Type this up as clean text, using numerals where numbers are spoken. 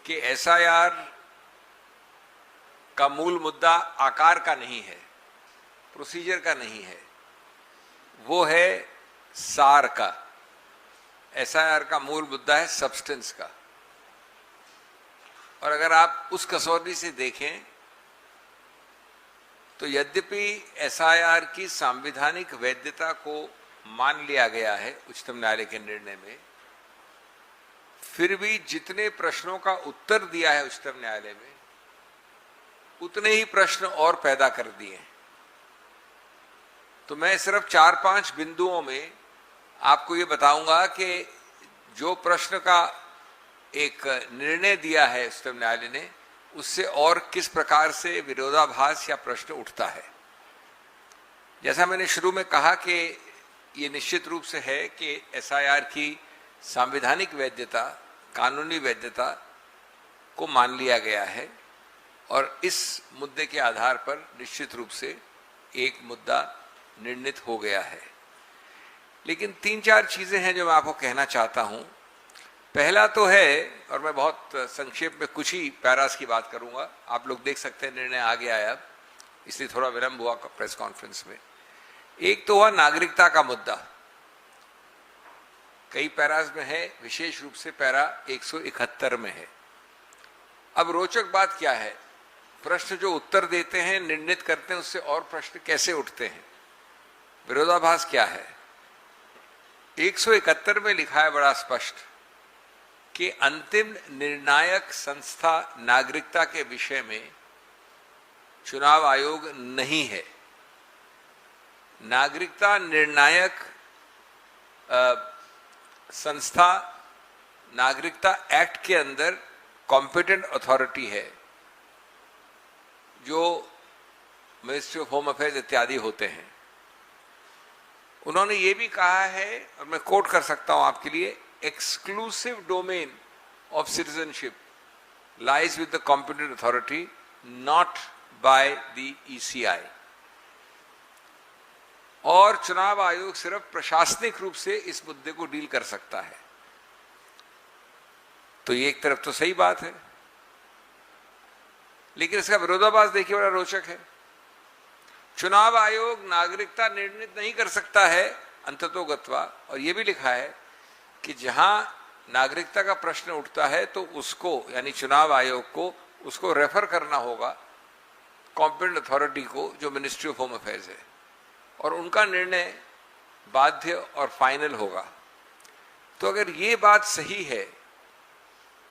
कि एसआईआर का मूल मुद्दा आकार का नहीं है, प्रोसीजर का नहीं है, वो है सार का। एसआईआर का मूल मुद्दा है सब्सटेंस का। और अगर आप उस कसौटी से देखें तो यद्यपि एसआईआर की संवैधानिक वैधता को मान लिया गया है उच्चतम न्यायालय के निर्णय में, फिर भी जितने प्रश्नों का उत्तर दिया है उच्चतम न्यायालय में, उतने ही प्रश्न और पैदा कर दिए। तो मैं सिर्फ 4-5 बिंदुओं में आपको ये बताऊंगा कि जो प्रश्न का एक निर्णय दिया है उच्चतम न्यायालय ने, उससे और किस प्रकार से विरोधाभास या प्रश्न उठता है। जैसा मैंने शुरू में कहा कि ये निश्चित रूप से है कि एसआईआर की संवैधानिक वैधता, कानूनी वैधता को मान लिया गया है और इस मुद्दे के आधार पर निश्चित रूप से एक मुद्दा निर्णित हो गया है। लेकिन 3-4 चीजें हैं जो मैं आपको कहना चाहता हूं। पहला तो है, और मैं बहुत संक्षेप में कुछ ही पैरास की बात करूंगा, आप लोग देख सकते हैं निर्णय आ गया है अब, इसलिए थोड़ा विलंब हुआ प्रेस कॉन्फ्रेंस में। एक तो हुआ नागरिकता का मुद्दा, कई पैरास में है, विशेष रूप से पैरा 171 में है। अब रोचक बात क्या है, प्रश्न जो उत्तर देते हैं, निर्णित करते हैं, उससे और प्रश्न कैसे उठते हैं, विरोधाभास क्या है। 171 में लिखा है बड़ा स्पष्ट कि अंतिम निर्णायक संस्था नागरिकता के विषय में चुनाव आयोग नहीं है। नागरिकता निर्णायक संस्था नागरिकता एक्ट के अंदर कॉम्पिटेंट अथॉरिटी है, जो मिनिस्ट्री ऑफ होम अफेयर्स इत्यादि होते हैं। उन्होंने ये भी कहा है, और मैं कोट कर सकता हूं आपके लिए, exclusive domain of citizenship lies with the competent authority, not by the ECI। और चुनाव आयोग सिर्फ प्रशासनिक रूप से इस मुद्दे को डील कर सकता है। तो ये एक तरफ तो सही बात है, लेकिन इसका विरोधाभास देखिए, बड़ा रोचक है। चुनाव आयोग नागरिकता निर्णित नहीं कर सकता है अंततोगत्वा, और यह भी लिखा है कि जहां नागरिकता का प्रश्न उठता है तो उसको, यानी चुनाव आयोग को, उसको रेफर करना होगा कॉम्पिटेंट अथॉरिटी को, जो मिनिस्ट्री ऑफ होम अफेयर्स है, और उनका निर्णय बाध्य और फाइनल होगा। तो अगर ये बात सही है